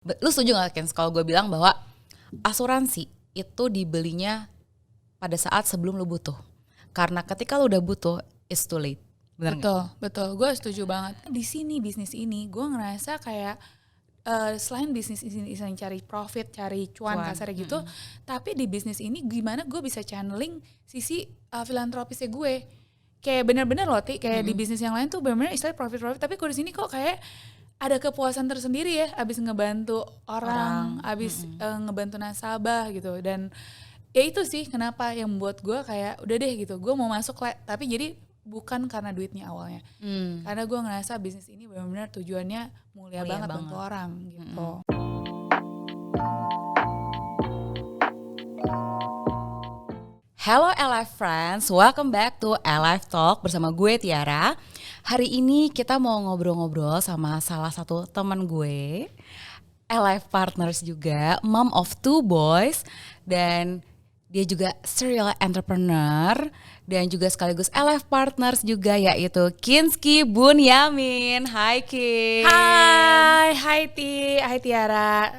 Lu setuju gak Ken kalau gue bilang bahwa asuransi itu dibelinya pada saat sebelum lu butuh. Karena ketika lu udah butuh, it's too late. Bener Betul. Gue setuju banget. Di sini bisnis ini gue ngerasa kayak selain bisnis ini selain cari profit, cari cuan kasarnya gitu, tapi di bisnis ini gimana gue bisa channeling sisi filantropisnya gue. Kayak bener-bener loh kayak di bisnis yang lain tuh bener-bener istilah profit, tapi kalau di sini kok kayak ada kepuasan tersendiri ya, abis ngebantu orang. Abis ngebantu nasabah gitu. Dan ya itu sih kenapa yang membuat gue kayak udah deh gitu, gue mau masuk tapi jadi bukan karena duitnya awalnya, karena gue ngerasa bisnis ini benar-benar tujuannya mulia banget bantu orang gitu. Hello Alive Friends, welcome back to Alive Talk bersama gue Tiara. Hari ini kita mau ngobrol-ngobrol sama salah satu teman gue, Alive Partners juga, mom of 2 boys, dan dia juga serial entrepreneur dan juga sekaligus Alive Partners juga, yaitu Kinski Bunyamin. Hai Kin. Hai Tiara.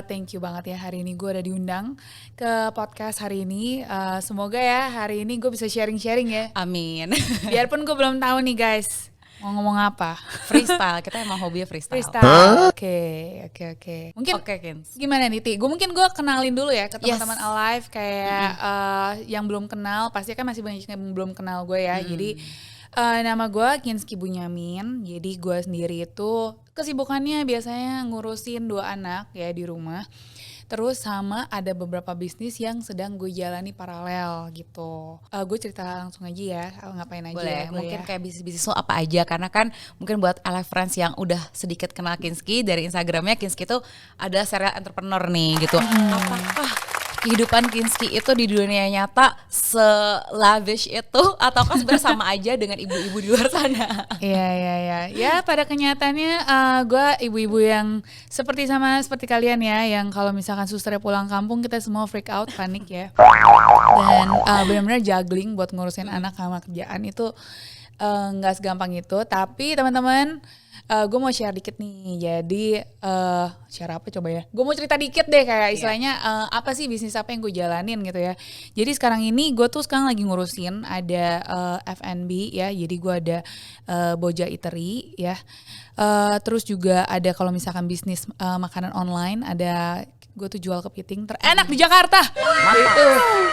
Thank you banget ya hari ini gue udah diundang ke podcast hari ini. Semoga ya hari ini gue bisa sharing-sharing ya. Amin. Biarpun gue belum tahu nih guys mau ngomong apa. Freestyle, kita emang hobinya freestyle. Oke. Mungkin Kins. Gimana nih Ti? Gue mungkin kenalin dulu ya ke teman-teman Alive kayak yang belum kenal, pasti kan masih banyak yang belum kenal gue ya. Jadi nama gue Kinski Bunyamin. Jadi gue sendiri itu kesibukannya biasanya ngurusin 2 anak ya di rumah. Terus sama ada beberapa bisnis yang sedang gue jalani paralel gitu. Gue cerita langsung aja ya, ngapain aja. Boleh, mungkin kayak bisnis lo apa aja. Karena kan mungkin buat Alive Friends yang udah sedikit kenal Kinski dari Instagramnya, Kinski itu adalah serial entrepreneur nih gitu. Apakah kehidupan Kinski itu di dunia nyata se-lavish itu ataukah sebenarnya sama aja dengan ibu-ibu di luar sana? Iya. Ya pada kenyataannya gue ibu-ibu yang seperti kalian ya, yang kalau misalkan susternya pulang kampung kita semua freak out, panik ya. Dan benar-benar juggling buat ngurusin anak sama kerjaan itu nggak segampang itu. Tapi teman-teman, gue mau share dikit nih. Jadi share apa coba ya? Gue mau cerita dikit deh kayak istilahnya apa sih bisnis apa yang gue jalanin gitu ya. Jadi sekarang ini gue tuh sekarang lagi ngurusin ada F&B ya. Jadi gue ada Boja Eatery ya. Terus juga ada kalau misalkan bisnis makanan online, ada gue tuh jual kepiting terenak di Jakarta. Itu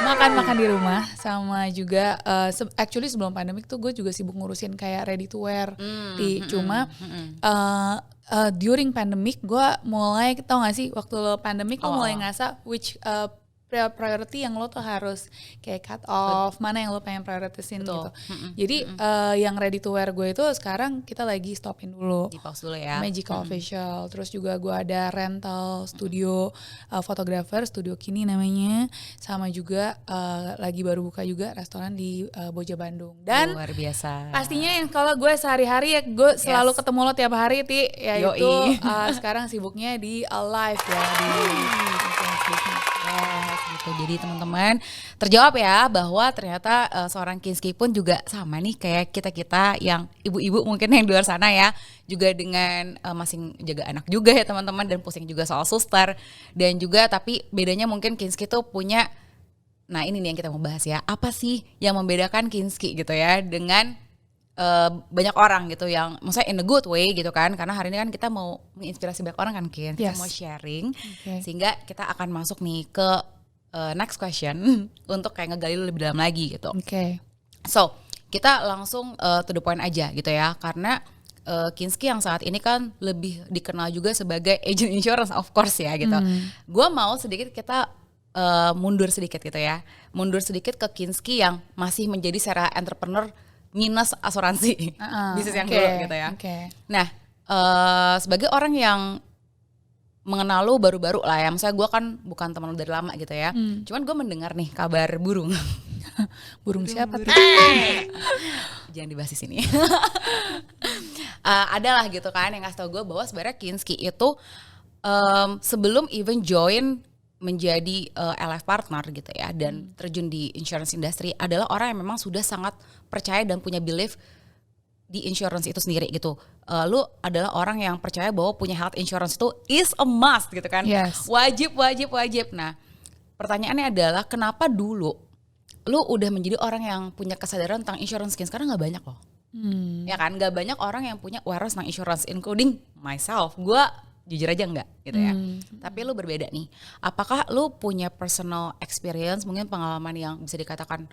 makan di rumah. Sama juga actually sebelum pandemik tuh gue juga sibuk ngurusin kayak ready to wear. Cuma during pandemic gue mulai, tau gak sih waktu pandemic lo mulai ngerasa which priority yang lo tuh harus kayak cut off, mana yang lo pengen prioritisin gitu. Jadi yang ready to wear gue itu sekarang kita lagi stopin dulu. Di pause dulu ya. Magical Official. Terus juga gue ada rental studio fotografer, Studio Kini namanya. Sama juga lagi baru buka juga restoran di Boja Bandung. Dan luar biasa. pastinya yang kalau gue sehari-hari ya gue selalu ketemu lo tiap hari Ti, yaitu sekarang sibuknya di Alive ya, di business. Gitu. Jadi teman-teman terjawab ya bahwa ternyata seorang Kinski pun juga sama nih kayak kita-kita yang ibu-ibu mungkin yang di luar sana ya, juga dengan masing jaga anak juga ya teman-teman, dan pusing juga soal suster, dan juga tapi bedanya mungkin Kinski tuh punya, nah ini nih yang kita mau bahas ya, apa sih yang membedakan Kinski gitu ya dengan banyak orang gitu yang maksudnya in a good way gitu kan, karena hari ini kan kita mau menginspirasi banyak orang kan Kin, kita mau sharing sehingga kita akan masuk nih ke next question untuk kayak ngegali lebih dalam lagi gitu. So kita langsung to the point aja gitu ya, karena Kinski yang saat ini kan lebih dikenal juga sebagai agent insurance of course ya gitu. Gue mau sedikit kita mundur sedikit gitu ya, mundur sedikit ke Kinski yang masih menjadi serial entrepreneur minus asuransi bisnis yang dulu gitu ya. Nah sebagai orang yang mengenal lu baru-baru lah ya, misalnya gue kan bukan teman lu dari lama gitu ya, cuman gue mendengar nih kabar burung. Burung siapa tuh? Jangan dibahas di sini. Adalah gitu kan yang ngasih tau gue bahwa sebenarnya Kinski itu sebelum even join menjadi Alive Partner gitu ya, dan terjun di insurance industry adalah orang yang memang sudah sangat percaya dan punya belief di insurance itu sendiri gitu. Lu adalah orang yang percaya bahwa punya health insurance itu is a must gitu kan. Yes. Wajib. Nah, pertanyaannya adalah kenapa dulu lu udah menjadi orang yang punya kesadaran tentang insurance skin? Sekarang gak banyak loh. Ya kan, gak banyak orang yang punya awareness tentang insurance, including myself. Gue jujur aja enggak gitu ya. Tapi lu berbeda nih. Apakah lu punya personal experience, mungkin pengalaman yang bisa dikatakan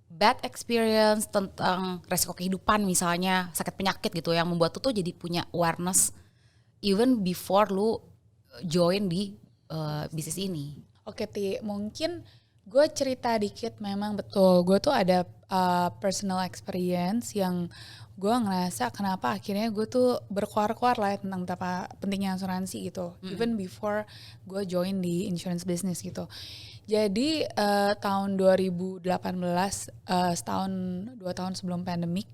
bad experience tentang resiko kehidupan misalnya, sakit penyakit gitu yang membuat lu tuh jadi punya awareness even before lu join di bisnis ini? Oke Ti, mungkin gue cerita dikit. Memang betul, gue tuh ada personal experience yang gue ngerasa kenapa akhirnya gue tuh berkuar-kuar lah tentang betapa pentingnya asuransi gitu. Even before gue join di insurance business gitu. Jadi tahun 2018, setahun 2 tahun sebelum pandemic,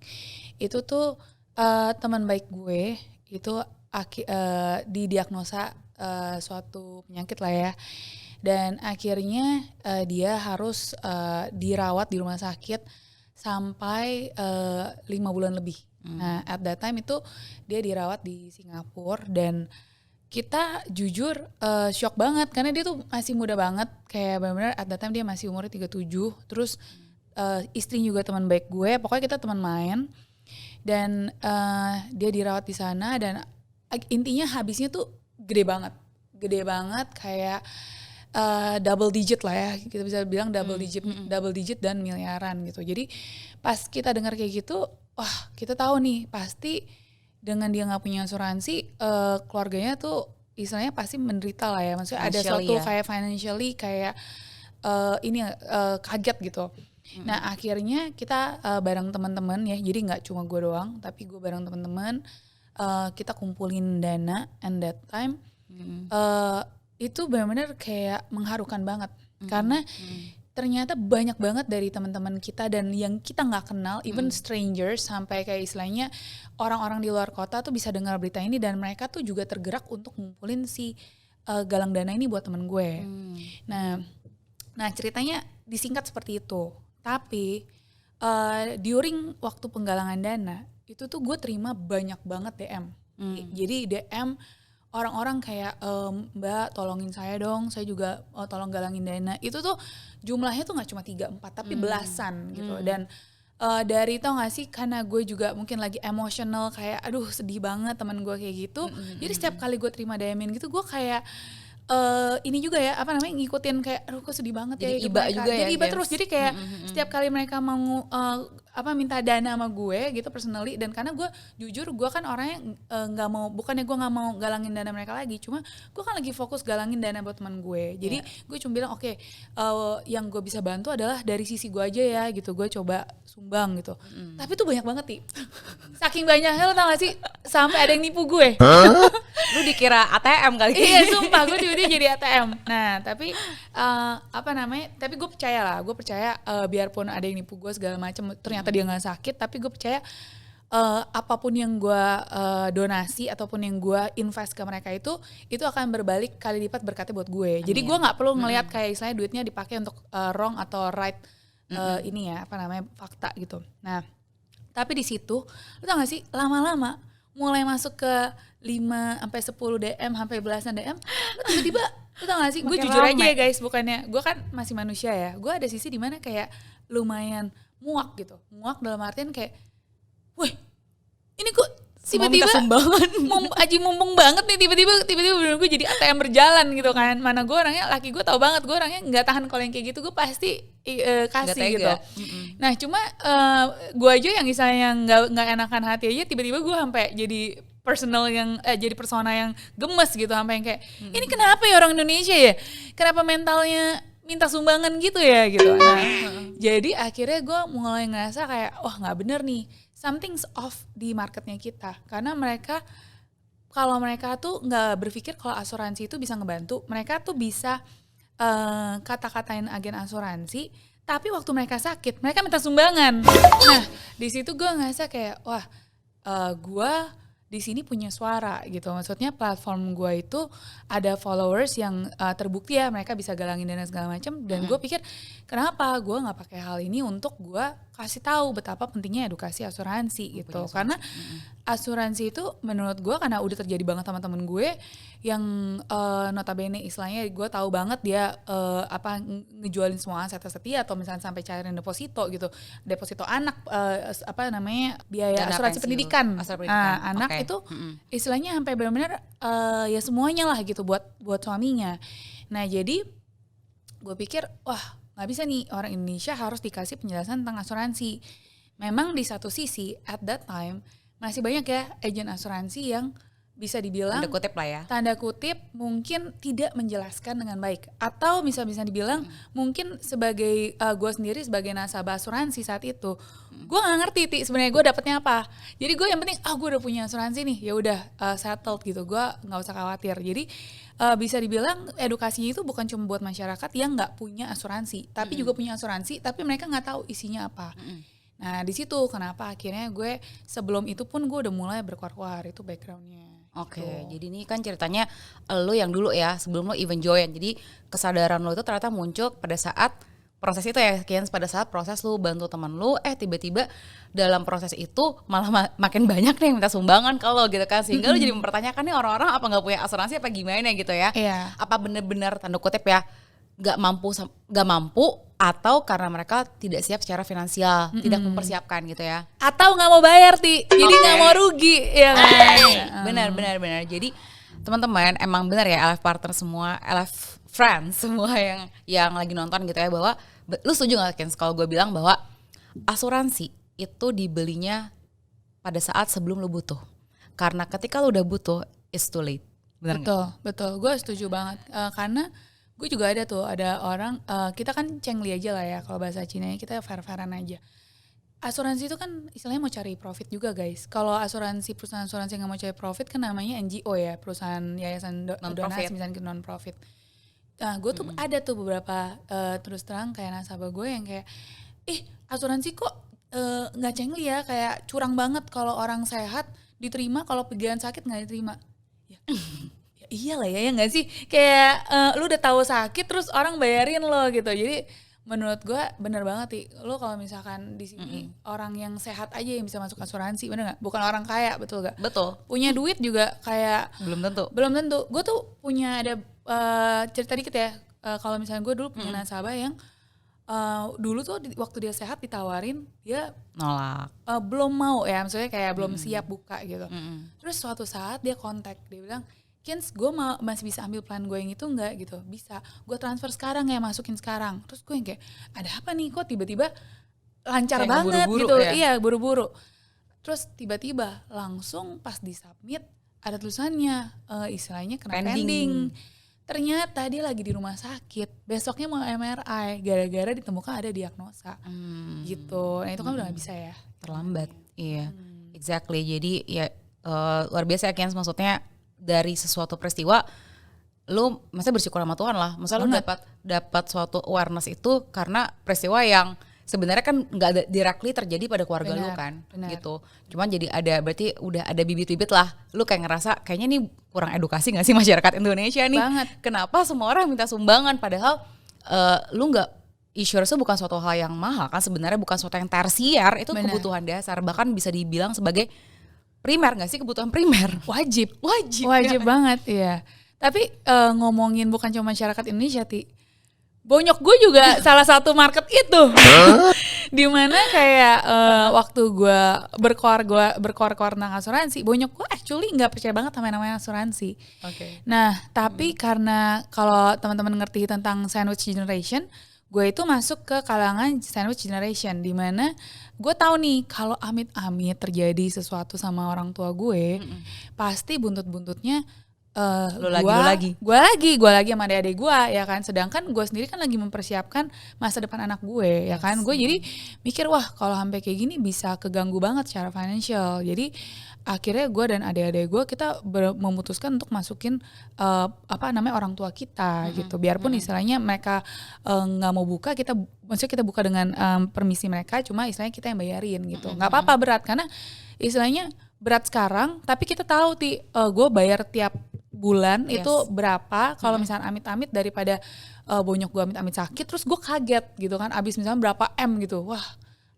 itu tuh teman baik gue itu didiagnosa suatu penyakit lah ya. Dan akhirnya dia harus dirawat di rumah sakit sampai 5 bulan lebih. Nah, at that time itu dia dirawat di Singapura dan kita jujur shock banget karena dia tuh masih muda banget, kayak benar-benar at that time dia masih umurnya 37. Terus istrinya juga teman baik gue, pokoknya kita teman main. Dan dia dirawat di sana dan intinya habisnya tuh gede banget kayak double digit lah ya, kita bisa bilang double digit dan miliaran gitu. Jadi pas kita dengar kayak gitu, wah kita tahu nih pasti dengan dia nggak punya asuransi, keluarganya tuh istilahnya pasti menderita lah ya. Maksudnya ada suatu kayak financially kayak kaget gitu. Nah akhirnya kita bareng teman-teman ya, jadi nggak cuma gue doang, tapi gue bareng teman-teman kita kumpulin dana, and that time itu benar-benar kayak mengharukan banget karena ternyata banyak banget dari teman-teman kita dan yang kita nggak kenal, even strangers, sampai kayak istilahnya orang-orang di luar kota tuh bisa dengar berita ini dan mereka tuh juga tergerak untuk ngumpulin si galang dana ini buat temen gue. Nah ceritanya disingkat seperti itu. Tapi during waktu penggalangan dana itu tuh gue terima banyak banget DM. Jadi DM orang-orang kayak Mbak tolongin saya dong, saya juga tolong galangin dana. Itu tuh jumlahnya tuh gak cuma 3-4 tapi belasan gitu. Dan dari tau gak sih, karena gue juga mungkin lagi emotional kayak aduh sedih banget teman gue kayak gitu. Jadi setiap kali gue terima DM-in gitu gue kayak ini juga ya ngikutin kayak aduh kok sedih banget jadi ya hidup iba mereka. juga Jadi ya, iba terus. Jadi kayak setiap kali mereka mau minta dana sama gue gitu personally, dan karena gue jujur gue kan orangnya nggak mau, bukannya gue nggak mau galangin dana mereka lagi, cuma gue kan lagi fokus galangin dana buat teman gue. Jadi gue cuma bilang oke, yang gue bisa bantu adalah dari sisi gue aja ya gitu, gue coba sumbang gitu. Tapi tuh banyak banget nih, saking banyaknya lo tau gak sih sampai ada yang nipu gue. Lu dikira ATM kali. Iya sumpah, gue tiba-tiba jadi ATM. Nah tapi tapi gue percaya biarpun ada yang nipu gue segala macam, ternyata dia nggak sakit, tapi gue percaya apapun yang gue donasi ataupun yang gue invest ke mereka itu akan berbalik kali lipat berkatnya buat gue. Jadi gue nggak perlu ngelihat kayak istilahnya duitnya dipakai untuk wrong atau right fakta gitu. Nah tapi di situ lu tau gak sih, lama-lama mulai masuk ke 5-10 DM sampai belasan DM, tiba-tiba lu tau gak sih, gue jujur aja ya guys, bukannya gue kan masih manusia ya, gue ada sisi dimana kayak lumayan muak gitu. Muak dalam artian kayak, wih ini kok tiba-tiba aji mumpung banget nih, tiba-tiba bener gue jadi ATM berjalan gitu kan. Mana gue orangnya, laki gue tahu banget gue orangnya nggak tahan kalau yang kayak gitu, gue pasti kasih gitu. Nah cuma gue aja yang misalnya nggak enakan hati aja, tiba-tiba gue sampai jadi personal yang jadi persona yang gemes gitu, sampai yang kayak ini kenapa ya orang Indonesia ya, kenapa mentalnya minta sumbangan gitu ya gitu. Nah jadi akhirnya gue mulai ngerasa kayak wah nggak bener nih, something's off di marketnya kita, karena kalau mereka tuh nggak berpikir kalau asuransi itu bisa ngebantu. Mereka tuh bisa kata-katain agen asuransi, tapi waktu mereka sakit mereka minta sumbangan. Nah di situ gue ngerasa kayak wah gue di sini punya suara gitu. Maksudnya platform gue itu ada followers yang terbukti ya mereka bisa galangin dana segala macam. Dan gue pikir kenapa gue nggak pakai hal ini untuk gue kasih tahu betapa pentingnya edukasi asuransi gitu. Karena asuransi itu menurut gue karena udah terjadi banget sama temen gue yang notabene istilahnya gue tahu banget dia ngejualin semua aset-asetnya atau misalnya sampai cairin deposito gitu, deposito anak biaya Dana asuransi pensiun. pendidikan. Anak Okay. itu istilahnya sampai benar-benar ya semuanya lah gitu buat suaminya. Nah jadi gue pikir wah nggak bisa nih orang Indonesia harus dikasih penjelasan tentang asuransi. Memang di satu sisi at that time masih banyak ya agen asuransi yang bisa dibilang Tanda kutip lah ya. tanda kutip mungkin tidak menjelaskan dengan baik atau bisa dibilang mungkin sebagai gue sendiri sebagai nasabah asuransi saat itu gue nggak ngerti sebenarnya gue dapetnya apa. Jadi gue yang penting gue udah punya asuransi nih, ya udah settled gitu, gue nggak usah khawatir. Jadi bisa dibilang edukasinya itu bukan cuma buat masyarakat yang nggak punya asuransi tapi juga punya asuransi tapi mereka nggak tahu isinya apa. Nah di situ kenapa akhirnya gue sebelum itu pun gue udah mulai berkuar-kuar, itu backgroundnya. Oke, jadi ini kan ceritanya lo yang dulu ya, sebelum lo even join. Jadi kesadaran lo itu ternyata muncul pada saat proses itu ya, Kian, pada saat proses lo bantu teman lo, tiba-tiba dalam proses itu malah makin banyak nih yang minta sumbangan kalau gitu kan. Sehingga lo jadi mempertanyakan nih orang-orang apa gak punya asuransi apa gimana gitu ya. Iya. Apa benar-benar tanda kutip ya, gak mampu atau karena mereka tidak siap secara finansial, tidak mempersiapkan gitu ya. Atau nggak mau bayar jadi nggak mau rugi ya kan? Benar. Jadi teman-teman emang benar ya LF partner semua, LF friends semua yang lagi nonton gitu ya, bahwa lu setuju nggak Ken kalau gue bilang bahwa asuransi itu dibelinya pada saat sebelum lu butuh, karena ketika lu udah butuh it's too late. Benar nggak? Betul, gue setuju banget karena gue juga ada orang kita kan cengli aja lah ya kalau bahasa Cinanya, kita fair-fairan aja. Asuransi itu kan istilahnya mau cari profit juga guys. Kalau perusahaan asuransi yang mau cari profit kan namanya NGO ya, perusahaan yayasan donasi misalnya non-profit. Nah gue tuh ada tuh beberapa terus terang kayak nasabah gue yang kayak asuransi kok nggak cengli ya, kayak curang banget kalau orang sehat diterima, kalau pikiran sakit nggak diterima. Ya iyalah ya nggak sih, kayak lu udah tahu sakit terus orang bayarin lo gitu. Jadi menurut gue bener banget sih, lo kalau misalkan di sini orang yang sehat aja yang bisa masuk asuransi, bener nggak? Bukan orang kaya, betul gak? Betul. Punya duit juga kayak belum tentu. Gue tuh punya ada cerita dikit ya. Kalau misalnya gue dulu punya nasabah yang dulu tuh waktu dia sehat ditawarin, dia nolak, belum mau ya, maksudnya kayak belum siap buka gitu. Terus suatu saat dia kontak, dia bilang, Kins, gue masih bisa ambil plan gue yang itu enggak gitu? Bisa, gue transfer sekarang ya, masukin sekarang. Terus gue yang kayak, ada apa nih kok tiba-tiba lancar kayak banget gitu ya? Iya buru-buru. Terus tiba-tiba langsung pas disubmit ada tulisannya istilahnya kena pending. Ternyata dia lagi di rumah sakit, besoknya mau MRI gara-gara ditemukan ada diagnosa gitu. Nah itu kan udah gak bisa ya, terlambat. Iya, exactly. Jadi ya luar biasa ya Kian, maksudnya dari sesuatu peristiwa lu maksudnya bersyukur sama Tuhan lah. Maksudnya lu dapat suatu awareness itu karena peristiwa yang sebenarnya kan nggak directly terjadi pada keluarga lu kan, gitu. Cuman jadi berarti udah ada bibit-bibit lah. Lu kayak ngerasa kayaknya nih kurang edukasi nggak sih masyarakat Indonesia nih? Banget. Kenapa semua orang minta sumbangan padahal lu nggak, insurance itu bukan suatu hal yang mahal kan, sebenarnya bukan suatu yang tersier, itu kebutuhan dasar, bahkan bisa dibilang sebagai primer nggak sih, kebutuhan primer. Wajib ya. Banget ya. Tapi ngomongin bukan cuma masyarakat Indonesia, bonyok gue juga salah satu market itu. Dimana kayak waktu gue berkoar tentang asuransi, bonyok gue actually nggak percaya banget sama namanya asuransi. Nah tapi karena kalau teman-teman ngerti tentang sandwich generation, gue itu masuk ke kalangan sandwich generation, dimana gue tahu nih kalau amit-amit terjadi sesuatu sama orang tua gue, pasti buntut-buntutnya gue lagi sama adik-adik gue ya kan. Sedangkan gue sendiri kan lagi mempersiapkan masa depan anak gue ya kan. Gue jadi mikir wah kalau sampai kayak gini bisa keganggu banget secara financial. Jadi akhirnya gue dan adik-adik gue kita memutuskan untuk masukin orang tua kita gitu. Biarpun istilahnya mereka nggak mau buka, maksudnya kita buka dengan permisi mereka, cuma istilahnya kita yang bayarin gitu. Nggak apa-apa berat karena istilahnya berat sekarang, tapi kita tahu gue bayar tiap bulan Yes. itu berapa. Kalau misalnya amit-amit daripada bonyok gue amit-amit sakit, terus gue kaget gitu kan, abis misalnya berapa M gitu, wah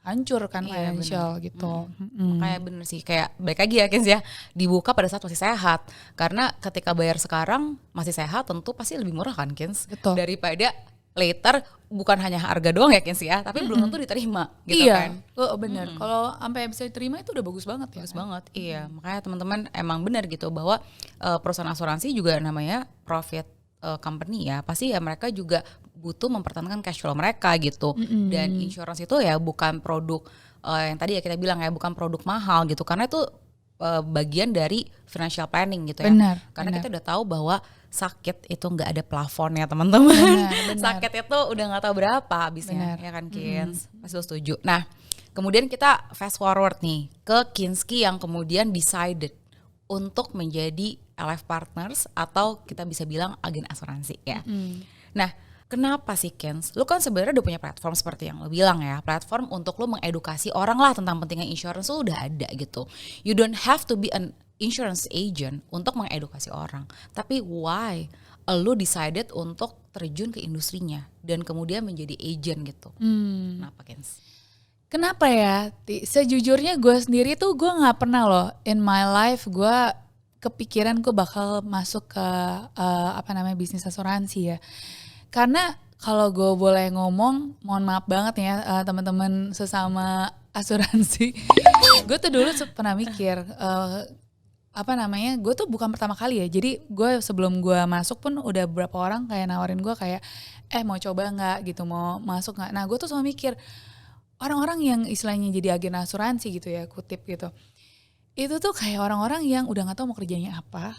hancur kan Iya, financial gitu. Makanya bener sih, kayak balik lagi ya Kins ya, dibuka pada saat masih sehat. Karena ketika bayar sekarang masih sehat tentu pasti lebih murah kan Kins, Betul. daripada later bukan hanya harga doang ya Kins ya, tapi belum tentu diterima gitu Iya, kan. bener. Kalau sampai bisa diterima itu udah bagus banget ya. Bagus banget, iya. Makanya teman-teman emang benar gitu bahwa perusahaan asuransi juga namanya profit company ya. Pasti ya mereka juga butuh mempertahankan cash flow mereka gitu. Dan insurance itu ya bukan produk yang tadi ya kita bilang ya, bukan produk mahal gitu. Karena itu bagian dari financial planning gitu ya. Benar, Karena benar. kita udah tahu bahwa sakit itu nggak ada plafonnya teman-teman. Benar. Sakit itu udah nggak tahu berapa habisnya, Benar. ya kan Kins? Pasti lo setuju. Nah, kemudian kita fast forward nih ke Kinski yang kemudian decided untuk menjadi LF partners atau kita bisa bilang agen asuransi ya. Nah, kenapa sih Kins? Lu kan sebenarnya udah punya platform seperti yang lo bilang ya, platform untuk lu mengedukasi orang lah tentang pentingnya insurance tuh udah ada gitu. You don't have to be an insurance agent untuk mengedukasi orang. Tapi why lu decided untuk terjun ke industrinya dan kemudian menjadi agent gitu? Kenapa Kins? Kenapa ya? Sejujurnya gue sendiri tuh gue nggak pernah loh in my life gue kepikiran gue bakal masuk ke bisnis asuransi ya. Karena kalau gue boleh ngomong, mohon maaf banget ya teman-teman sesama asuransi. Gue tuh dulu pernah mikir gue tuh bukan pertama kali ya. Jadi gue sebelum gue masuk pun udah beberapa orang kayak nawarin gue kayak mau coba nggak gitu, mau masuk nggak. Nah gue tuh selalu mikir orang-orang yang istilahnya jadi agen asuransi gitu ya, kutip gitu, itu tuh kayak orang-orang yang udah nggak tahu mau kerjanya apa,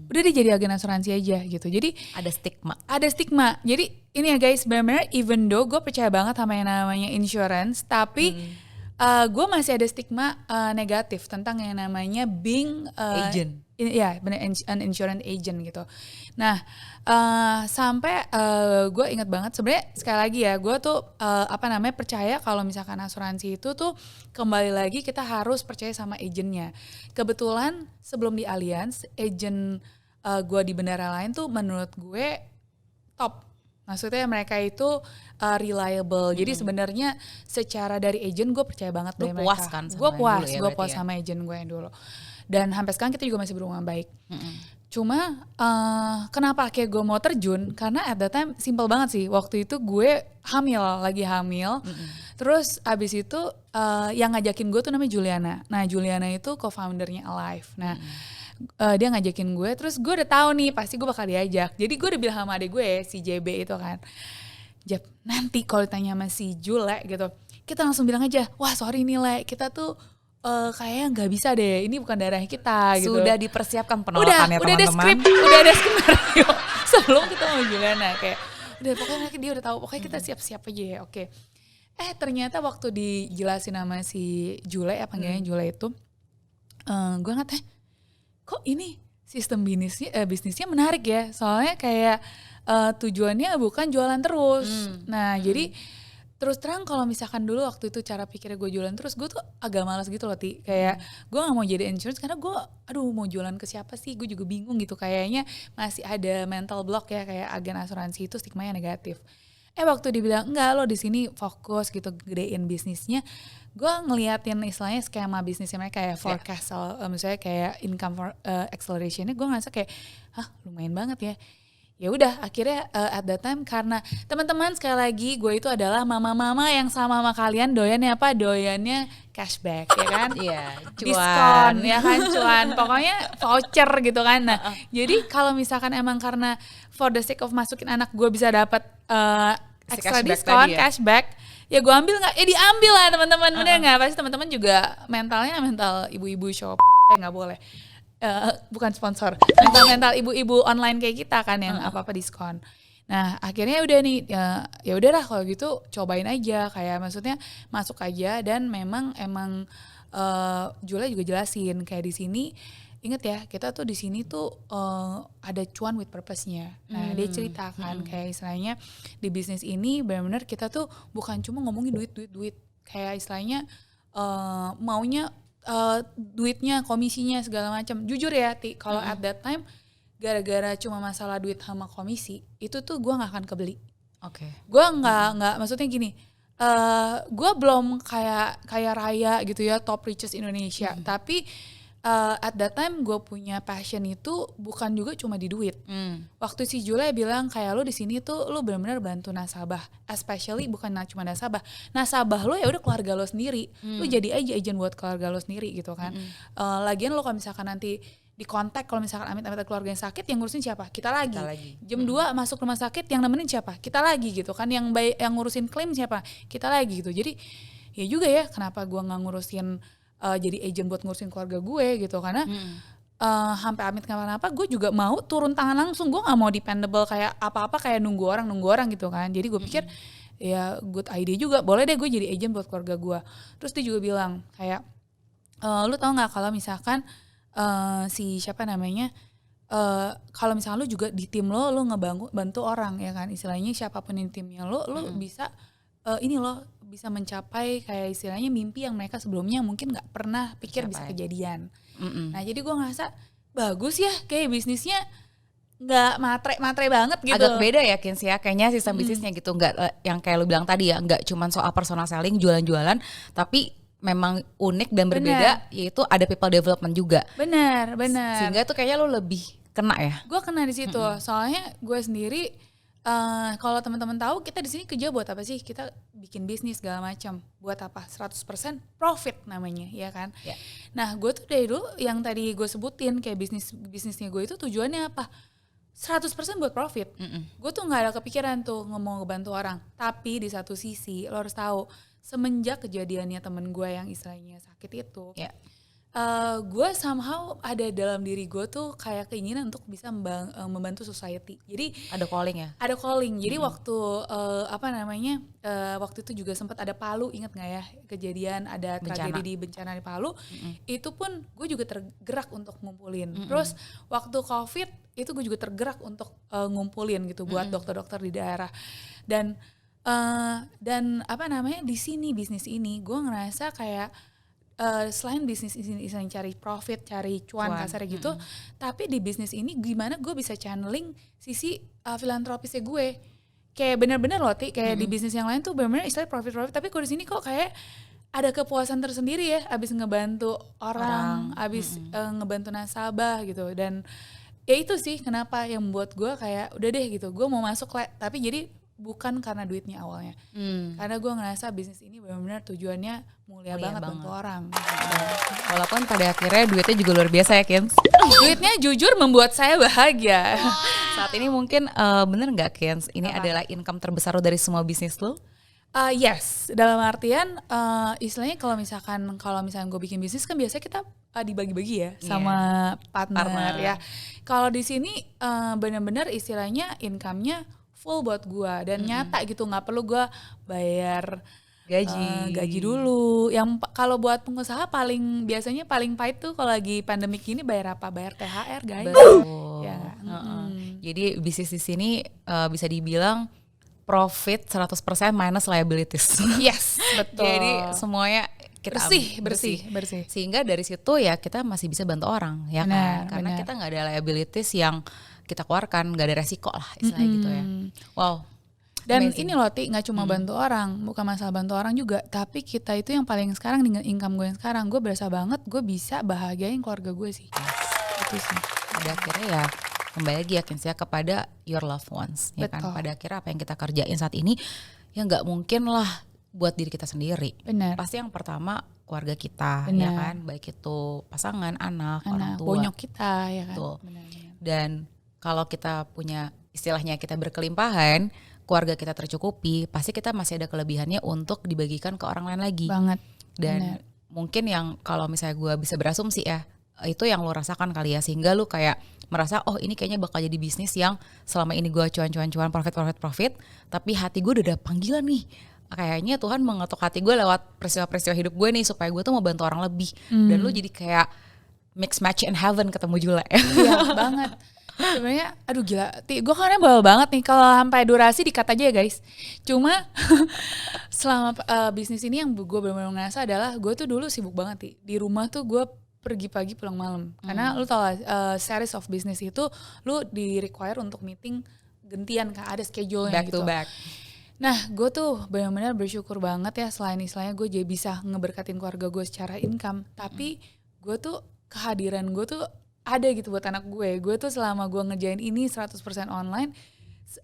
udah dia jadi agen asuransi aja gitu. Jadi Ada stigma. Jadi ini ya guys, benar-benar even though gue percaya banget sama yang namanya insurance, tapi gue masih ada stigma negatif tentang yang namanya being Agent. Ya benar, an insurance agent gitu. Nah sampai gue ingat banget sebenarnya sekali lagi ya, gue tuh percaya kalau misalkan asuransi itu tuh kembali lagi kita harus percaya sama agentnya. Kebetulan sebelum di Allianz, agent gue di bendara lain tuh menurut gue top. Maksudnya mereka itu reliable. Jadi sebenarnya secara dari agent gue percaya banget Lu dari puas mereka. kan sama Gue yang puas, dulu ya gue berarti puas ya? sama agent gue yang dulu. Dan sampai sekarang kita juga masih berhubungan baik. Cuma kenapa akhirnya gue mau terjun? Karena at that time simple banget sih. Waktu itu gue lagi hamil. Terus abis itu yang ngajakin gue tuh namanya Juliana. Nah Juliana itu co-foundernya Alive. Nah dia ngajakin gue, terus gue udah tahu nih pasti gue bakal diajak. Jadi gue udah bilang sama adek gue si JB itu kan, Jap, nanti kalau ditanya sama si Jule gitu, kita langsung bilang aja, wah sorry nih Le, kita tuh kayaknya nggak bisa deh, ini bukan darahnya kita gitu. Sudah dipersiapkan penolakannya Udah ada teman-teman. skrip, udah ada skenario sebelum kita mau Juliana kayak, udah pokoknya dia udah tahu, pokoknya kita siap-siap aja ya, oke. Ternyata waktu dijelasin sama si Jule, panggilannya Jule itu, gue nggak kok ini sistem bisnisnya menarik ya, soalnya kayak tujuannya bukan jualan terus. Nah jadi terus terang kalau misalkan dulu waktu itu cara pikirnya gue jualan terus, gue tuh agak malas gitu loh Ti. Kayak gue gak mau jadi insurance karena gue mau jualan ke siapa sih, gue juga bingung gitu. Kayaknya masih ada mental block ya, kayak agen asuransi itu stigmanya negatif. Waktu dibilang enggak, lo di sini fokus gitu gedein bisnisnya, gue ngeliatin istilahnya skema bisnisnya mereka kayak forecast, misalnya kayak income accelerationnya, gue ngerasa kayak lumayan banget ya. Ya udah akhirnya at that time, karena teman-teman sekali lagi gue itu adalah mama-mama yang sama kalian doyannya apa? Doyannya cashback ya kan? Iya, Diskon ya kan, cuan, pokoknya voucher gitu kan. Nah jadi kalau misalkan emang karena for the sake of masukin anak gue bisa dapat extra diskon, cashback, ya gue ambil nggak? Diambil lah teman-teman, bener nggak? Pasti teman-teman juga mentalnya mental ibu-ibu shop, nggak boleh. Bukan sponsor, mental ibu-ibu online kayak kita kan yang apa-apa diskon. Nah akhirnya udah nih ya udahlah kalau gitu cobain aja, kayak maksudnya masuk aja. Dan emang Julia juga jelasin kayak di sini, inget ya kita tuh di sini tuh ada cuan with purpose-nya. Nah dia ceritakan kayak istilahnya di bisnis ini benar-benar kita tuh bukan cuma ngomongin duit, kayak istilahnya maunya duitnya, komisinya segala macam. Jujur ya Ti, kalau at that time gara-gara cuma masalah duit sama komisi, itu tuh gue nggak akan kebeli. Oke. Gue nggak maksudnya gini, gue belum kayak raya gitu ya, top richest Indonesia, tapi at that time gue punya passion itu bukan juga cuma di duit. Waktu si Jule bilang kayak lu di sini tuh lu benar-benar bantu nasabah, especially bukan cuma nasabah lu ya udah keluarga lo sendiri, lu jadi aja agent buat keluarga lo sendiri gitu kan. Lagian lo kalau misalkan nanti di kontak, kalau misalkan amit-amit keluarga yang sakit, yang ngurusin siapa? Kita lagi. Jam 2 masuk rumah sakit, yang nemenin siapa? Kita lagi gitu kan. Yang ngurusin klaim siapa? Kita lagi gitu. Jadi ya juga ya kenapa gue nggak ngurusin jadi agent buat ngurusin keluarga gue gitu, karena sampai amit kenapa-napa gue juga mau turun tangan langsung. Gue nggak mau dependable kayak apa-apa kayak nunggu orang gitu kan. Jadi gue pikir ya good idea juga, boleh deh gue jadi agent buat keluarga gue. Terus dia juga bilang kayak lu tau nggak kalau misalkan si siapa namanya kalau misalnya lu juga di tim lu bantu orang ya kan, istilahnya siapapun di timnya lu bisa ini loh bisa mencapai kayak istilahnya mimpi yang mereka sebelumnya mungkin nggak pernah pikir bisa kejadian. Nah jadi gue ngerasa bagus ya, kayak bisnisnya nggak matre banget gitu. Agak beda ya Kins ya, kayaknya sistem bisnisnya gitu, nggak yang kayak lu bilang tadi ya, nggak cuma soal personal selling, jualan-jualan, tapi memang unik dan berbeda, yaitu ada people development juga. Benar. Sehingga tuh kayaknya lu lebih kena ya. Gue kena di situ, soalnya gue sendiri kalau teman-teman tahu kita di sini kerja buat apa sih? Kita bikin bisnis segala macam. Buat apa? 100% profit namanya, ya kan? Yeah. Nah, gue tuh dari dulu yang tadi gue sebutin kayak bisnisnya gue itu tujuannya apa? 100% buat profit. Gue tuh nggak ada kepikiran tuh mau ngebantu orang. Tapi di satu sisi lo harus tahu, semenjak kejadiannya temen gue yang istilahnya sakit itu, gue somehow ada dalam diri gue tuh kayak keinginan untuk bisa membantu society. Jadi ada calling ya? Ada calling. Jadi waktu waktu itu juga sempat ada Palu, ingat nggak ya kejadian ada tragedi di bencana di Palu. Itu pun gue juga tergerak untuk ngumpulin. Terus waktu COVID itu gue juga tergerak untuk ngumpulin gitu buat dokter-dokter di daerah. Dan di sini bisnis ini gue ngerasa kayak selain bisnis ini cari profit, cari cuan kasar gitu, tapi di bisnis ini gimana gue bisa channeling sisi filantropisnya gue. Kayak bener-bener loh Ti, kayak di bisnis yang lain tuh bener-bener istilah profit, tapi kalau di sini kok kayak ada kepuasan tersendiri ya, abis ngebantu orang. Abis ngebantu nasabah gitu. Dan ya itu sih kenapa yang membuat gue kayak udah deh gitu, gue mau masuk tapi jadi bukan karena duitnya awalnya, karena gue ngerasa bisnis ini benar-benar tujuannya mulia banget bantu orang. Walaupun pada akhirnya duitnya juga luar biasa ya Kins. Duitnya jujur membuat saya bahagia. Saat ini mungkin bener nggak Kins? Ini adalah income terbesar lo dari semua bisnis lo? Yes, dalam artian istilahnya kalau misalkan gue bikin bisnis kan biasanya kita dibagi-bagi ya sama partner ya. Kalau di sini benar-benar istilahnya income-nya full buat gue dan nyata gitu, nggak perlu gue bayar gaji dulu. Yang kalau buat pengusaha biasanya paling pahit tuh kalau lagi pandemik ini bayar apa? Bayar THR guys. Ya. Jadi bisnis di sini bisa dibilang profit 100% minus liabilities. Yes, betul. Jadi semuanya kita bersih. Sehingga dari situ ya kita masih bisa bantu orang ya kan, karena kita nggak ada liabilities yang kita keluarkan, nggak ada resiko lah istilahnya gitu ya. Wow. Dan amazing. Ini loh Ti, nggak cuma bantu orang, bukan masalah bantu orang juga, tapi kita itu yang paling sekarang dengan income gue yang sekarang, gue berasa banget gue bisa bahagiain keluarga gue sih. Itu sih. Pada akhirnya ya kembali lagi yakin saya kepada your loved ones. Ya kan, pada akhirnya apa yang kita kerjain saat ini ya nggak mungkin lah buat diri kita sendiri. Benar. Pasti yang pertama keluarga kita. Benar. Ya kan, baik itu pasangan, anak orang tua, bonyok kita ya kan. Benar. Dan kalau kita punya istilahnya kita berkelimpahan, keluarga kita tercukupi, pasti kita masih ada kelebihannya untuk dibagikan ke orang lain lagi. Banget. Dan mungkin yang kalau misalnya gue bisa berasumsi ya, itu yang lo rasakan kali ya, sehingga lo kayak merasa oh ini kayaknya bakal jadi bisnis yang selama ini gue cuan profit, tapi hati gue udah ada panggilan nih. Kayaknya Tuhan mengetuk hati gue lewat peristiwa-peristiwa hidup gue nih supaya gue tuh mau bantu orang lebih. Dan lo jadi kayak mix match in heaven ketemu Jule. Iya banget. Sebenarnya aduh gila, gue kan bawel banget nih kalau sampai durasi di-cut aja ya guys. Cuma selama bisnis ini yang gue benar-benar ngerasa adalah gue tuh dulu sibuk banget di rumah tuh gue pergi pagi pulang malam. Karena lu tau lah series of business itu lu di require untuk meeting gentian kan, ada schedule-nya Back gitu. to back. Nah gue tuh benar-benar bersyukur banget ya, selain istilahnya gue jadi bisa ngeberkatin keluarga gue secara income. Tapi gue tuh kehadiran gue tuh ada gitu buat anak gue tuh selama gue ngerjain ini 100% online,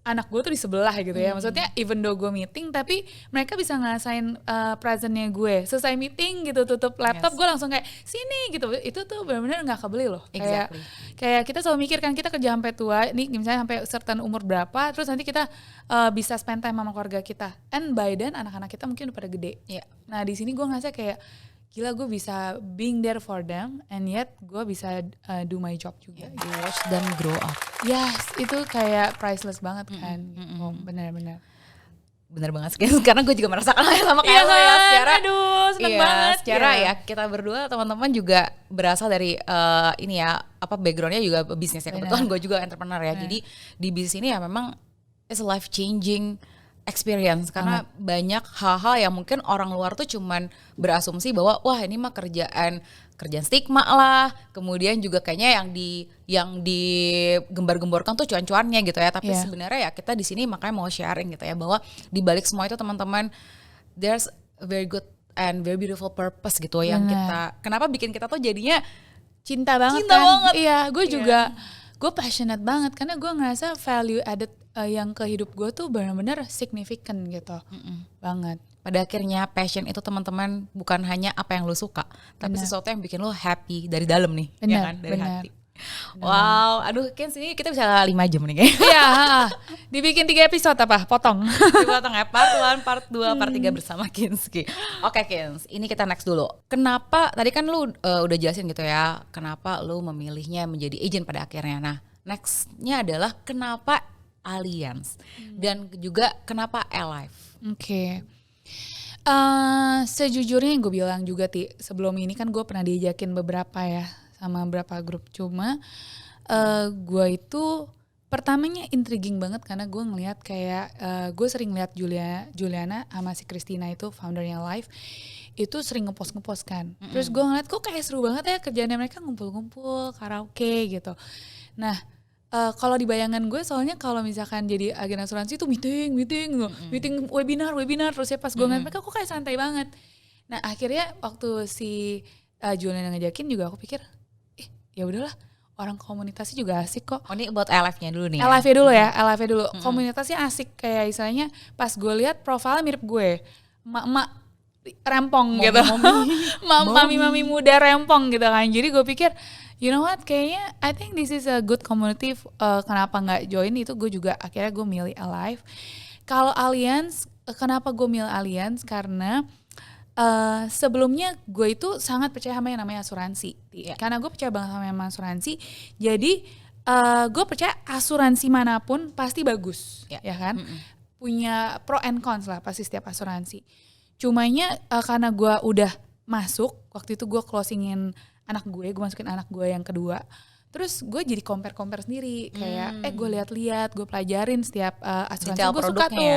anak gue tuh di sebelah gitu ya. Maksudnya even though gue meeting tapi mereka bisa ngerasain presentnya gue. Selesai meeting gitu tutup laptop, gue langsung kayak sini gitu. Itu tuh benar-benar nggak kebeli loh. Exactly. Kayak kita selalu mikir kan kita kerja sampai tua nih, misalnya sampai certain umur berapa, terus nanti kita bisa spend time sama keluarga kita. And by then anak-anak kita mungkin udah pada gede. Yeah. Nah di sini gue ngerasa kayak gila, gue bisa being there for them and yet gue bisa do my job juga. You watch them grow up. Yes, itu kayak priceless banget kan. Oh, benar-benar. Bener banget sih, karena gue juga merasakan hal yang sama kayak lo ya. Secara, aduh, seneng banget. Secara ya kita berdua teman-teman juga berasal dari ini ya, apa backgroundnya juga bisnisnya. Kebetulan gue juga entrepreneur ya. Jadi di bisnis ini ya memang it's a life changing experience, karena banyak hal-hal yang mungkin orang luar tuh cuman berasumsi bahwa wah ini mah kerjaan stigma lah, kemudian juga kayaknya yang digembar-gemborkan tuh cuan-cuannya gitu ya. Tapi sebenarnya ya kita di sini makanya mau sharing gitu ya, bahwa di balik semua itu teman-teman there's a very good and very beautiful purpose gitu yang kita, kenapa bikin kita tuh jadinya cinta banget. Iya, gue juga gue passionate banget karena gue ngerasa value added yang ke hidup gue tuh benar-benar significant gitu. Banget. Pada akhirnya passion itu teman-teman bukan hanya apa yang lo suka, tapi sesuatu yang bikin lo happy dari dalam nih, ya kan, dari hati. Wow, aduh Kens, ini kita bisa 5 jam nih kayaknya. Iya, dibikin 3 episode apa? Potong. Dipotong ya, part 1, part 2, part 3 bersama Kinski. Oke Kens, ini kita next dulu. Kenapa, tadi kan lu udah jelasin gitu ya, kenapa lu memilihnya menjadi agent pada akhirnya. Nah, nextnya adalah kenapa Alliance dan juga kenapa Alive. Oke. Sejujurnya yang gue bilang juga sebelum ini kan gue pernah diajakin beberapa ya sama beberapa grup, cuma gue itu pertamanya intriguing banget karena gue ngelihat kayak gue sering lihat Juliana sama si Christina itu foundernya Alive itu sering ngepost kan. Terus gue ngeliat kok kayak seru banget ya kerjaannya, mereka ngumpul-ngumpul karaoke gitu. Nah kalau di bayangan gue soalnya kalau misalkan jadi agen asuransi itu meeting webinar terus ya pas gue ngeliat mereka kok kayak santai banget. Nah akhirnya waktu si Juliana ngajakin juga aku pikir ya udahlah, orang komunitasnya juga asik kok. Oh ini buat Alive-nya dulu nih. Alive-nya dulu ya, Alive-nya dulu. Komunitasnya asik, kayak istilahnya pas gue lihat profilnya mirip gue, emak-emak rempong gitu, mami-mami muda rempong gitu kan. Jadi gue pikir you know what, kayaknya I think this is a good community, kenapa nggak join. Itu gue juga akhirnya gue milih Alive. Kalau Alliance, kenapa gue milih Alliance, karena sebelumnya gue itu sangat percaya sama yang namanya asuransi, karena gue percaya banget sama yang namanya asuransi. Jadi gue percaya asuransi manapun pasti bagus, ya kan, punya pro and cons lah pasti setiap asuransi. Cumanya karena gue udah masuk, waktu itu gue closingin anak gue masukin anak gue yang kedua. Terus gue jadi compare sendiri, kayak gue lihat-lihat, gue pelajarin setiap asuransi. Gue suka tuh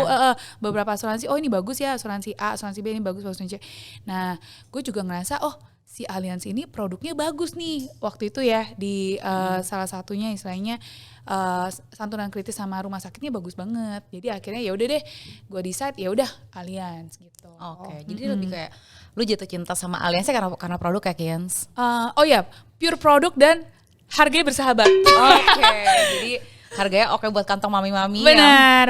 beberapa asuransi, oh ini bagus ya, asuransi A, asuransi B ini bagus, asuransi C. Nah gue juga ngerasa oh si Alliance ini produknya bagus nih. Waktu itu ya di salah satunya istilahnya santunan kritis sama rumah sakitnya bagus banget. Jadi akhirnya ya udah deh, gue decide ya udah Alliance gitu. Oke, jadi lebih kayak lu jatuh cinta sama Alliance karena produk kayak Kens. Oh ya, pure produk dan harganya bersahabat. Oke, jadi harganya oke buat kantong mami-mami. Benar.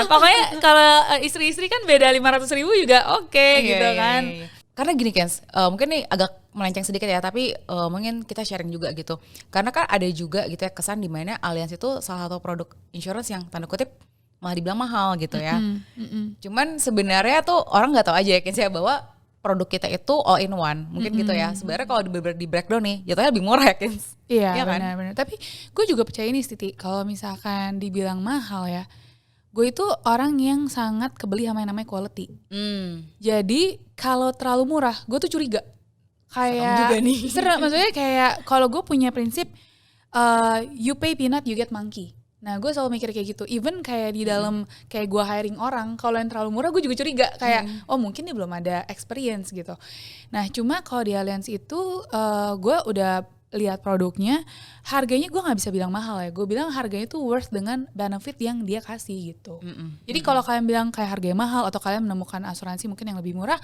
Pokoknya kalau istri-istri kan beda 500.000 juga oke, gitu kan. Iya. Karena gini Kens, mungkin nih agak melenceng sedikit ya, tapi mungkin kita sharing juga gitu. Karena kan ada juga gitu ya kesan di mana Alliance itu salah satu produk insurance yang tanda kutip malah dibilang mahal gitu ya. Cuman sebenarnya tuh orang nggak tahu aja ya Kens ya, bahwa produk kita itu all in one, mungkin gitu ya. Sebenarnya kalau di breakdown nih, jatuhnya lebih murah ya Kens. Iya ya benar-benar. Tapi gue juga percaya ini Titi, kalau misalkan dibilang mahal ya, gue itu orang yang sangat kebeli sama yang namanya quality. Jadi kalau terlalu murah, gue tuh curiga. Kayak serem juga nih. Serem, maksudnya kayak kalau gue punya prinsip you pay peanut you get monkey. Nah gue selalu mikir kayak gitu, even kayak di dalam kayak gue hiring orang, kalau yang terlalu murah gue juga curiga kayak oh mungkin dia belum ada experience gitu. Nah cuma kalau di Allianz itu gue udah lihat produknya, harganya gue nggak bisa bilang mahal ya, gue bilang harganya tuh worth dengan benefit yang dia kasih gitu. Jadi kalau kalian bilang kayak harganya mahal atau kalian menemukan asuransi mungkin yang lebih murah,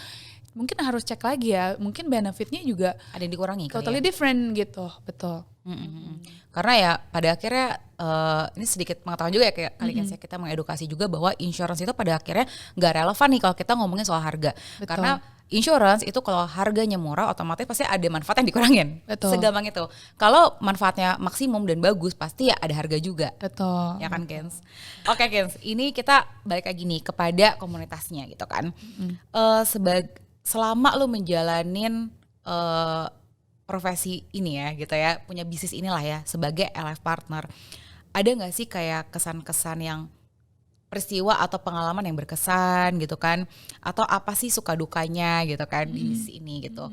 mungkin harus cek lagi ya, mungkin benefitnya juga ada yang dikurangi totally different gitu, betul. Karena ya pada akhirnya ini sedikit pengetahuan juga ya kayak kali kita mengedukasi juga bahwa insurance itu pada akhirnya nggak relevan nih kalau kita ngomongin soal harga. Betul. Karena insurance itu kalau harganya murah otomatis pasti ada manfaat yang dikurangin. Betul. Segampang itu. Kalau manfaatnya maksimum dan bagus pasti ya ada harga juga. Betul. Ya kan Kens? Oke Kens, ini kita balik lagi nih kepada komunitasnya gitu kan. Selama lu menjalanin profesi ini ya gitu ya, punya bisnis inilah ya sebagai LF partner, ada gak sih kayak kesan-kesan yang peristiwa atau pengalaman yang berkesan gitu kan, atau apa sih suka dukanya gitu kan di bisnis ini gitu.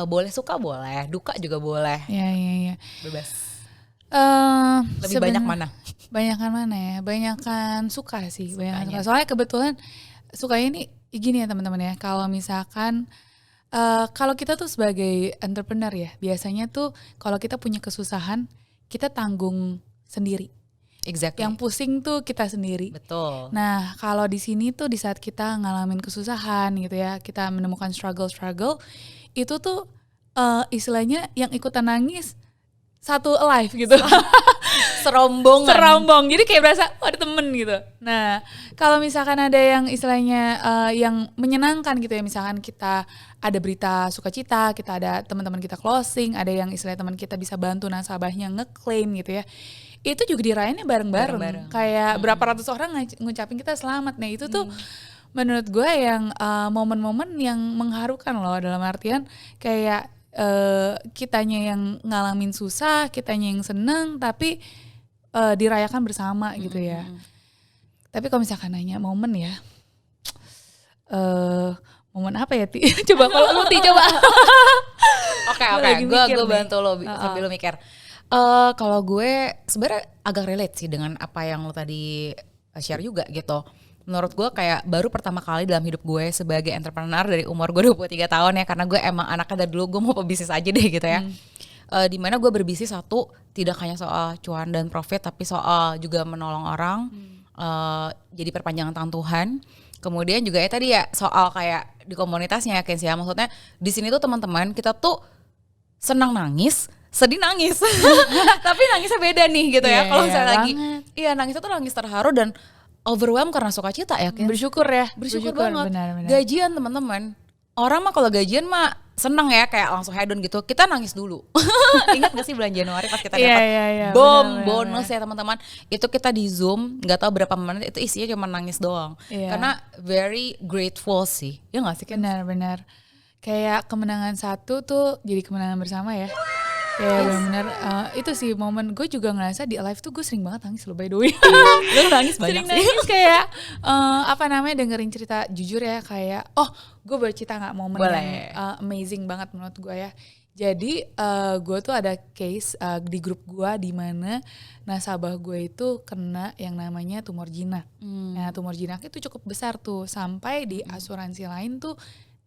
Boleh suka boleh, duka juga boleh. Iya. Bebas. Lebih banyak mana? Banyakan mana ya? Banyakan suka sih, banyakan Sukanya. suka. Soalnya kebetulan sukanya ini gini ya teman-teman ya, kalau misalkan kalau kita tuh sebagai entrepreneur ya, biasanya tuh kalau kita punya kesusahan, kita tanggung sendiri. Exactly. Yang pusing tuh kita sendiri. Betul. Nah, kalau di sini tuh di saat kita ngalamin kesusahan gitu ya, kita menemukan struggle, itu tuh istilahnya yang ikutan nangis satu alive gitu. Serombong. Jadi kayak berasa ada temen gitu. Nah, kalau misalkan ada yang istilahnya yang menyenangkan gitu ya, misalkan kita ada berita sukacita, kita ada teman-teman kita closing, ada yang istilahnya teman kita bisa bantu nasabahnya ngeklaim gitu ya. Itu juga dirayainnya bareng-bareng. Kayak berapa ratus orang ngucapin kita selamat. Nah, itu tuh menurut gue yang momen-momen yang mengharukan loh, dalam artian kayak kitanya yang ngalamin susah, kitanya yang seneng, tapi dirayakan bersama gitu ya. Tapi kalau misalkan nanya momen ya, momen apa ya Ti? Coba kalau lu Ti coba. Oke, gue bantu lo sambil lo mikir. Kalau gue sebenarnya agak relate sih dengan apa yang lo tadi share juga gitu. Menurut gue kayak baru pertama kali dalam hidup gue sebagai entrepreneur dari umur gue 23 tahun ya, karena gue emang anaknya dari dulu gue mau pebisnis aja deh gitu ya. Dimana gue berbisnis satu tidak hanya soal cuan dan profit, tapi soal juga menolong orang, jadi perpanjangan tangan Tuhan. Kemudian juga ya tadi ya soal kayak di komunitasnya Kenzi ya, maksudnya di sini tuh teman-teman kita tuh senang nangis, sedih nangis, tapi nangisnya beda nih gitu ya. Kalau misalnya lagi, iya nangisnya tuh nangis terharu dan overwhelmed karena sukacita ya. Bersyukur ya, bersyukur banget. Benar. Gajian teman-teman, orang mah kalau gajian mah seneng ya kayak langsung hedon gitu. Kita nangis dulu. Ingat gak sih bulan Januari pas kita dapat bonus ya teman-teman. Itu kita di Zoom, nggak tahu berapa menit itu isinya cuma nangis doang. Karena very grateful sih. Ya nggak sih kan? Benar. Kayak kemenangan satu tuh jadi kemenangan bersama ya. Kayak benar-benar itu sih momen gue juga ngerasa di live tuh gue sering banget nangis loh by the way. Lu nangis banyak sering sih. Nangis kayak dengerin cerita jujur ya, kayak gue bercerita nggak momen yang amazing banget menurut gue ya. Jadi gue tuh ada case di grup gue di mana nasabah gue itu kena yang namanya tumor jinak. Nah tumor jinak itu cukup besar tuh, sampai di asuransi lain tuh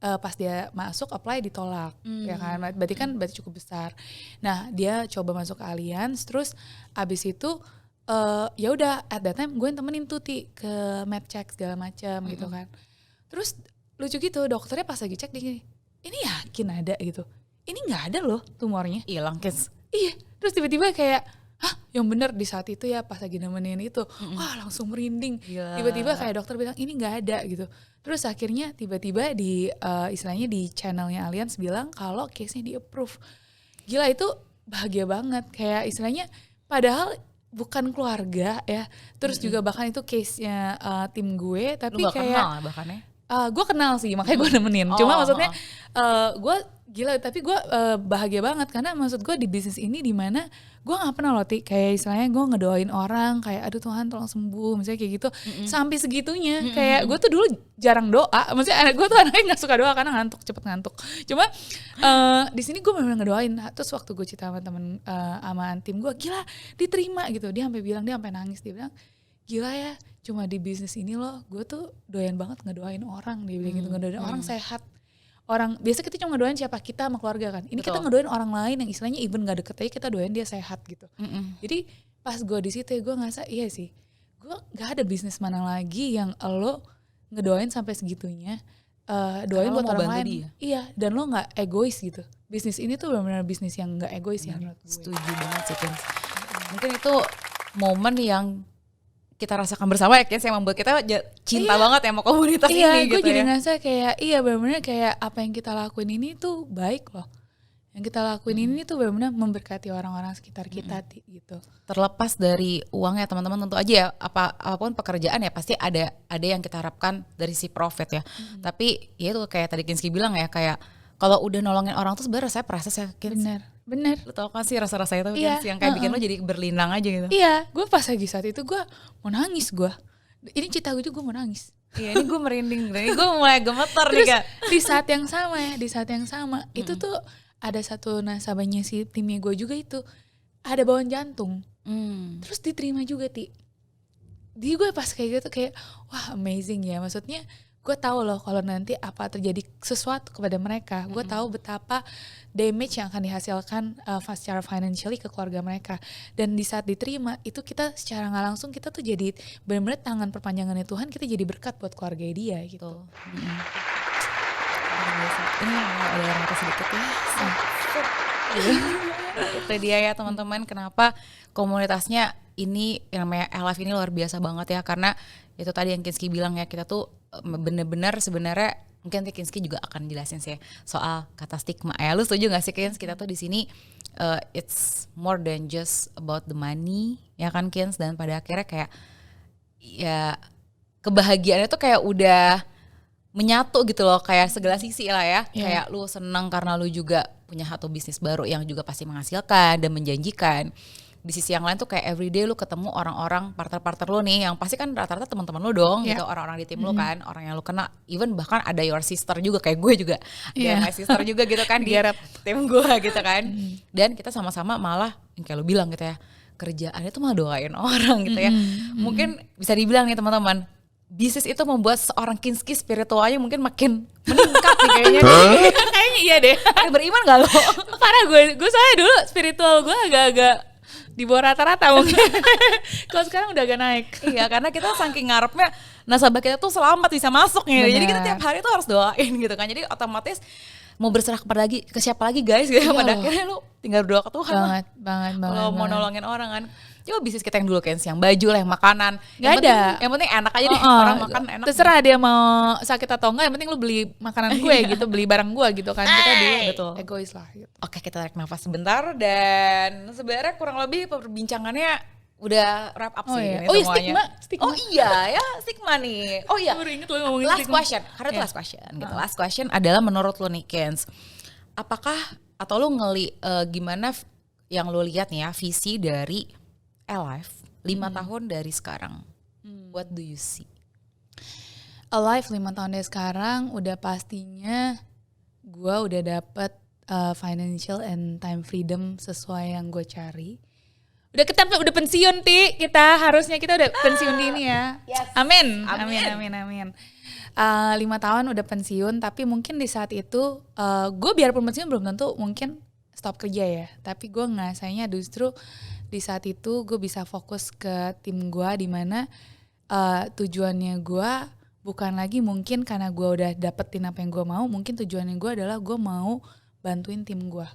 pas dia masuk apply ditolak, ya kan, berarti cukup besar. Nah dia coba masuk ke Allianz, terus abis itu ya udah at that time gue temenin tuh Ti ke med check segala macam gitu kan. Terus lucu gitu dokternya pas lagi cek dia gini, ini yakin ada gitu, ini nggak ada loh tumornya, hilang Kens. Iya, terus tiba-tiba kayak yang bener di saat itu ya pas lagi nemenin itu, wah langsung merinding. Gila. Tiba-tiba kayak dokter bilang ini nggak ada gitu. Terus akhirnya tiba-tiba di istilahnya di channelnya Allianz bilang kalau case-nya di approve. Gila, itu bahagia banget, kayak istilahnya padahal bukan keluarga ya. Terus juga bahkan itu case-nya tim gue, tapi lu gak kayak kenal bahkan ya? Gue kenal sih, makanya gue nemenin. Cuma maksudnya Gila, tapi gue bahagia banget karena maksud gue di bisnis ini dimana gue nggak pernah loh kayak istilahnya gue ngedoain orang kayak aduh Tuhan tolong sembuh misalnya kayak gitu sampai segitunya. Kayak gue tuh dulu jarang doa, maksudnya gue tuh anaknya nggak suka doa karena cepet ngantuk. Cuma di sini gue benar-benar ngedoain. Terus waktu gue cerita sama temen sama tim gue, gila diterima gitu. Dia sampai nangis, dia bilang gila ya, cuma di bisnis ini loh gue tuh doyan banget ngedoain orang. Dia bilang gitu, ngedoain orang sehat. Orang biasa kita cuma ngedoain siapa kita sama keluarga kan, ini kita ngedoain orang lain yang istilahnya even nggak deket aja kita doain dia sehat gitu. Jadi pas gue di situ gue ngerasa iya sih, gue nggak ada bisnis mana lagi yang lo ngedoain sampai segitunya, doain buat orang lain. Dia. Iya, dan lo nggak egois gitu. Bisnis ini tuh benar-benar bisnis yang nggak egois ya menurut gue. Setuju banget sih Ken. Mungkin itu momen yang kita rasakan bersama ya, yang membuat kita cinta banget ya sama komunitas ini gitu ya. Iya, gue jadi ngerasa kayak benar-benar kayak apa yang kita lakuin ini tuh baik loh. Yang kita lakuin ini tuh benar-benar memberkati orang-orang sekitar kita gitu. Terlepas dari uang ya teman-teman, tentu aja ya apapun pekerjaan ya pasti ada yang kita harapkan dari si profit ya. Tapi ya itu kayak tadi Kinski bilang ya, kayak kalau udah nolongin orang tuh sebenarnya saya proses ya. Bener. Lo tau kan sih rasa-rasa itu yang kayak bikin lo jadi berlinang aja gitu. Iya, gue pas lagi saat itu gue mau nangis gue. Ini cerita gue juga gue mau nangis. Iya, ini gue merinding, ini gue mulai gemeter nih Kak. Di saat yang sama itu tuh ada satu nasabahnya si timnya gue juga itu ada bawaan jantung. Terus diterima juga Di gue pas kayak gitu kayak wah amazing ya, maksudnya gue tahu loh kalau nanti apa terjadi sesuatu kepada mereka, gue tahu betapa damage yang akan dihasilkan secara financially ke keluarga mereka. Dan di saat diterima itu kita secara nggak langsung kita tuh jadi benar-benar tangan perpanjangannya Tuhan, kita jadi berkat buat keluarga dia gitu. Ini ada yang rata sedikit ya. Itu dia ya teman-teman, kenapa komunitasnya ini yang namanya Alive ini luar biasa banget ya, karena itu tadi yang Kinski bilang ya, kita tuh benar-benar sebenarnya mungkin Kinski juga akan jelasin sih soal kata stigma ya. Lu setuju gak sih Kins, kita tuh di sini it's more than just about the money ya kan Kins, dan pada akhirnya kayak ya kebahagiaannya tuh kayak udah menyatu gitu loh, kayak segala sisi lah ya. Kayak lu senang karena lu juga punya satu bisnis baru yang juga pasti menghasilkan dan menjanjikan. Di sisi yang lain tuh kayak everyday lu ketemu orang-orang partner-partner lu nih yang pasti kan rata-rata teman-teman lu dong gitu, orang-orang di tim lu kan, orang yang lu kena, even bahkan ada your sister juga kayak gue juga, ada my sister juga gitu kan di tim gue gitu kan. Dan kita sama-sama malah yang kayak lu bilang gitu ya, kerjaannya tuh malah doain orang gitu ya. Mungkin bisa dibilang nih teman-teman, bisnis itu membuat seorang Kinski spiritualnya mungkin makin meningkat nih kayaknya. Kayaknya iya deh. Beriman gak lo? Parah, gue soalnya dulu spiritual gue agak-agak di bawah rata-rata mungkin. Kalau sekarang udah agak naik. Iya, karena kita saking ngarepnya nasabah kita tuh selamat bisa masuk gitu. Jadi kita tiap hari tuh harus doain gitu kan. Jadi otomatis mau berserah ke siapa lagi guys gitu. Pada akhirnya lu tinggal berdoa ke Tuhan banget. Kalau mau nolongin orang kan. Coba bisnis kita yang dulu kan, yang baju lah, yang makanan. Gak ada. Yang penting enak aja deh, orang makan enak. Terserah dia mau sakit atau enggak, yang penting lu beli makanan gue gitu, beli barang gue gitu kan. Kita dulu egois lah gitu. Oke, kita tarik nafas sebentar, dan sebenarnya kurang lebih perbincangannya udah wrap up sih. Iya. Oh iya, stigma. Oh iya ya, stigma nih. Oh iya, baru inget lo ngomongin last question, karena itu last question gitu. Last question adalah menurut lo nih Kens, apakah atau lo gimana yang lo lihat nih ya, visi dari Alive 5 tahun dari sekarang? What do you see? Alive 5 tahun dari sekarang udah pastinya gue udah dapet financial and time freedom sesuai yang gue cari. Udah pensiun kita harusnya kita udah pensiun di ini ya. Yes. Amin. 5 tahun udah pensiun, tapi mungkin di saat itu gue biarpun pensiun belum tentu mungkin stop kerja ya, tapi gue ngerasanya justru di saat itu gue bisa fokus ke tim gue, di mana tujuannya gue bukan lagi mungkin karena gue udah dapetin apa yang gue mau, mungkin tujuannya gue adalah gue mau bantuin tim gue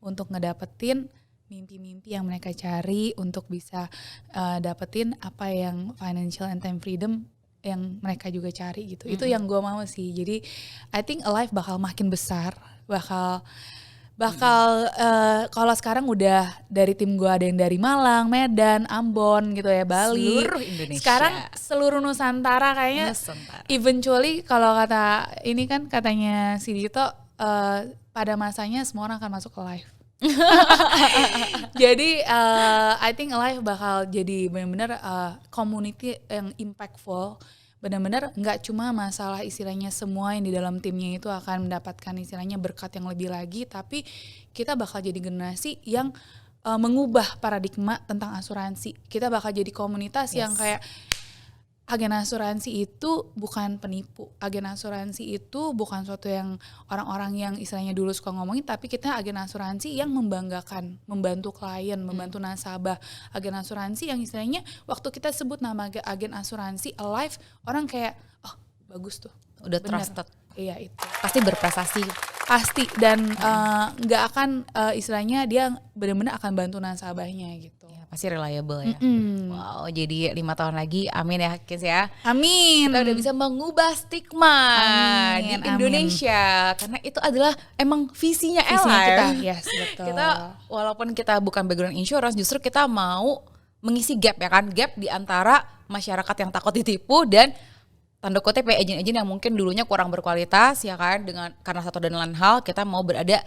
untuk ngedapetin mimpi-mimpi yang mereka cari, untuk bisa dapetin apa yang financial and time freedom yang mereka juga cari gitu. Itu yang gue mau sih. Jadi I think Alive bakal makin besar, bakal kalau sekarang udah dari tim gue ada yang dari Malang, Medan, Ambon gitu ya, Bali, seluruh Indonesia. Sekarang seluruh Nusantara kayaknya. Eventually kalau kata ini kan katanya si Dito, pada masanya semua orang akan masuk ke live. Jadi I think live bakal jadi benar-benar community yang impactful. Benar-benar nggak cuma masalah istilahnya semua yang di dalam timnya itu akan mendapatkan istilahnya berkat yang lebih lagi, tapi kita bakal jadi generasi yang mengubah paradigma tentang asuransi. Kita bakal jadi komunitas yang kayak agen asuransi itu bukan penipu. Agen asuransi itu bukan suatu yang orang-orang yang istilahnya dulu suka ngomongin, tapi kita agen asuransi yang membanggakan, membantu klien, membantu nasabah. Agen asuransi yang istilahnya waktu kita sebut nama agen asuransi Alive, orang kayak, oh bagus tuh. Udah bener. trusted. Iya itu. Pasti berprestasi. Pasti, dan nggak akan istilahnya dia benar-benar akan bantu nasabahnya gitu. Ya, pasti reliable ya. Wow, jadi 5 tahun lagi, amin ya Kins ya. Amin. Kita udah bisa mengubah stigma di Amin, Indonesia, karena itu adalah emang visinya Visinya kita. Alive. Yes, betul. Kita walaupun kita bukan background insurance, justru kita mau mengisi gap ya kan, gap di antara masyarakat yang takut ditipu dan tanda kutip ya agent-agent yang mungkin dulunya kurang berkualitas ya kan, dengan karena satu dan lain hal kita mau berada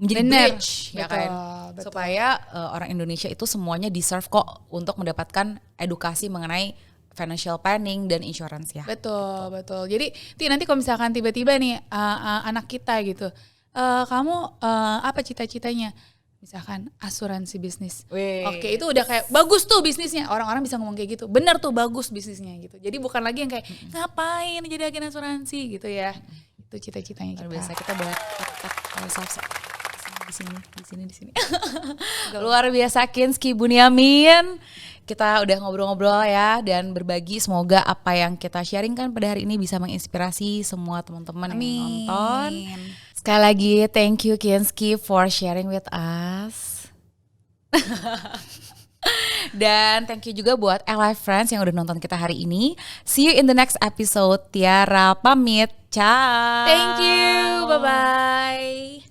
menjadi bridge ya kan, betul. supaya orang Indonesia itu semuanya deserve kok untuk mendapatkan edukasi mengenai financial planning dan insurance ya. Betul. Jadi nanti kalau misalkan tiba-tiba nih anak kita gitu, kamu apa cita-citanya? Misalkan asuransi bisnis. Oke, itu udah kayak bagus tuh bisnisnya. Orang-orang bisa ngomong kayak gitu. Bener tuh bagus bisnisnya gitu. Jadi bukan lagi yang kayak ngapain jadi agen asuransi gitu ya. Itu cita-citanya kita. Biasa kita buat di sini. Luar biasa Kinski Bunyamin. Kita udah ngobrol-ngobrol ya dan berbagi, semoga apa yang kita sharingkan pada hari ini bisa menginspirasi semua teman-teman yang nonton. Sekali lagi thank you Kinski for sharing with us. Dan thank you juga buat Alive Friends yang udah nonton kita hari ini. See you in the next episode. Tiara pamit. Ciao. Thank you. Bye-bye.